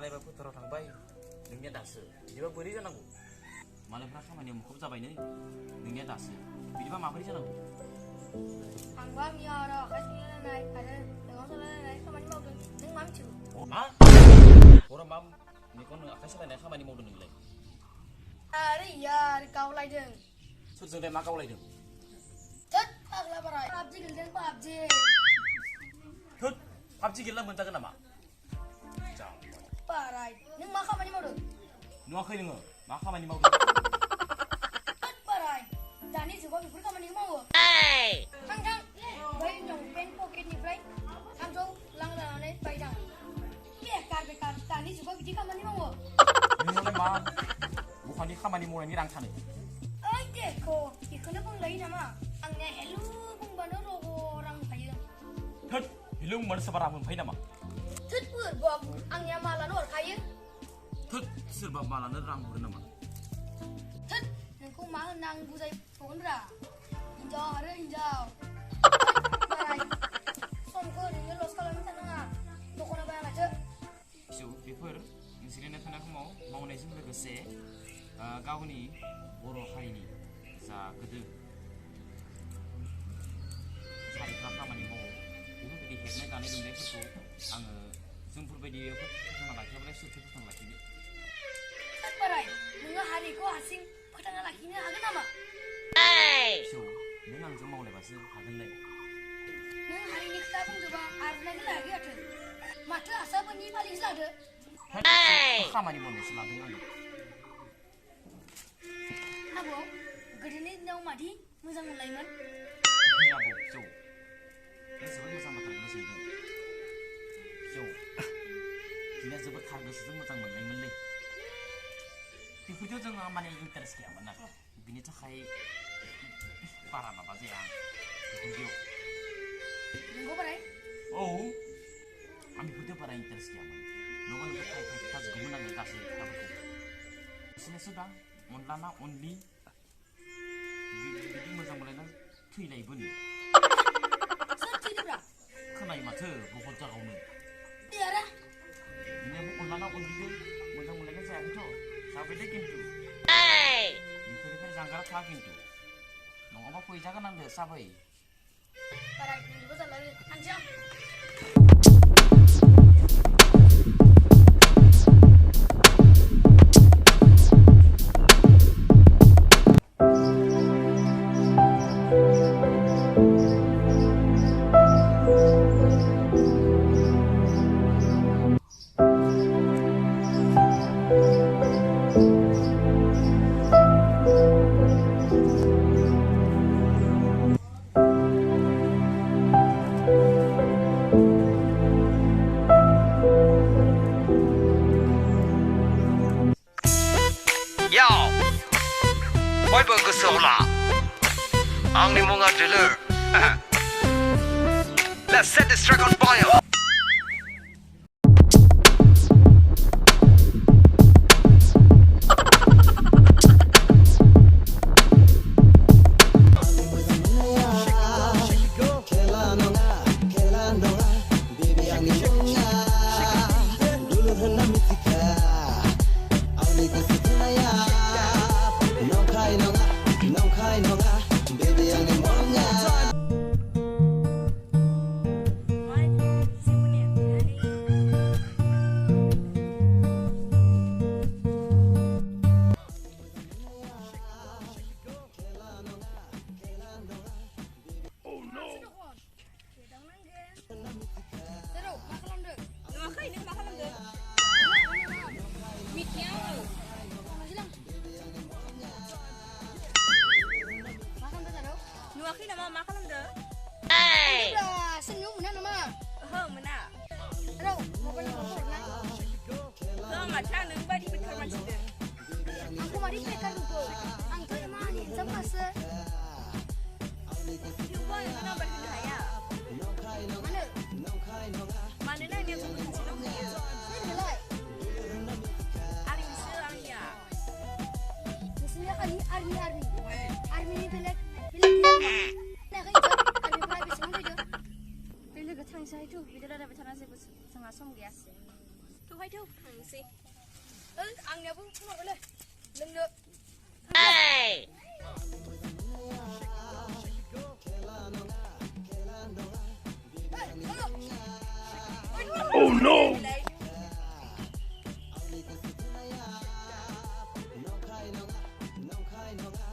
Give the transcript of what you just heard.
मालायबा फोथाराव थांबाय नोंनिया दासो बिदिबा बोरै जानांगौ मालायफ्रा खामानियाव मुखुब जाबायनो नोंनिया दासो बिदिबा माबोरै जानांगौ आंबा आंनिया आरो आखाइ सुलायनाय आरो मेगन सालायनाय खामानि मावदों नों मा मिथिगौ मा हराव मा मेगन आखाइ सालायनाय खामानि मावदों नोंलाय अरे यार गावलायदों सोरजोंलाय मा गावलायदों थोद फाग्ला बाराय पाबजि गेलेदों पाबजि थोद पाबजि गेलेना मोनजागोन नामा बाराय नों मा खामानि मावदों नुवाखै नोङो मा खामानि मावदों थोद बाराय दानि जुगाव बेफोर खामानिखौ मावो थां थां बै लंपेन्ट पकेटनिफ्राय 300 लांजानानै बायदां बेकार दानि जुगाव बिदि खामानि मावो नोंनालाय मा बहानि खामानि मावनायनि रां थानो ओइ देखो बेखौनो बुंलायो नामा आंनिया हेलु बुंबानो रग' रां मोनखायो थोद हेलु बुंबानो सोरबा रां मोनफायो नामा थोद बोरबक आंनिया मालानो हरखायो थोद सोरबा मालानो रां हरो नामा थोद नोंखौ मा होनना आं बुजायबावगोनब्रा हिनजाव आरो हिनजाव बाराय समखौ ओरैनो लस खालामनो थानाङा दख'ना बाया माथो फिसौ बेफोर जिरायना थानाय समाव मावनायजों लोगोसे गावनि बर' हारिनि जा गोदो हारिफ्रा खामानि मावो बेफोरबायदि हेबनाय दानाय लुनायफोरखौ आङो जोंफोरबायदि फोथांना लाखियाब्ला सोरथो फोथांना लाखिनो थोद बाराय नोङो हारिखौ हारसिं फोथांना लाखिनो हागोन नामा फिसौ नों आंजों मावलायबासो हागोनलाय नों हारिनि खोथा बुंदोंबा आरनायखौ लायाखै माथो आसामनि फालिसो लादो खामानि मावनोसो लादों आङो आबौ गोदोनि दिनाव मादि मोजां मोनलायोमोन आबौ फिसौ जोबोद मोजां बाथ्राखौनो सोंदों फिसौ दिना जोबोद थार गोसोजों मोजां मोनलायोमोनलै बेफोरखौ जोङो माने इन्टारेस्ट गैयामोन आरो बिनि थाखाय बारा माबा जाया बेफोरखौ नंगौ बाराय औ आं बेफोरखौ बारा इन्टारेस्ट गैयामोन नङा नोंखौ थाजोबगौमोन आङो गासै खोथाफोरखौ बिसोरनोसो दा अनला ना अनलि बिदि मोजां मोनलायना थैलायबोनो सोर थैदोब्रा खोनायो माथो बहुत जागावनो देरा बिनियाबो अनला ना अनलिजों मोजां मोनलायनाय जायाखैथ' जाबाय दे खिन्थु बेफोरनिफ्राय जानगाराव था खिन्थु नङाबा फैजागोन आंदो साबै बाराय नोंबो जालायो थांसै बयबो गोसोआव ला आंनि मुङा दोलोर Let's set this track on fire नुवाखै नामा मा खालामदों? senyum मोना नामा? ओहो मोना। Rau, mobile number horनाय? माथो आं नों बायदि बेकार मानसिदों। Aku mari बेकार नुगौ। आंथ' इमान एगजाम पाससो। थेवबो आं नोंनो नाम्बार होनो हाया। मानोना आंनिया गुबुन सासे दंखायो। सोरखौलाय? आर्मिसो आंनिया। नोंसिनिया खालि आर्मि। आर्मिनि बेलेग नामा? आर्मिफ्रा बेसेबां फैदों? बे लोगो थांसैहायथ' बिदि रायलायबाय थाना जेबो जोंहा सम गैया। थौहाय เดี๋ยวหังสิ आंनियाबो फुनहरबायलै लोंनो Oh no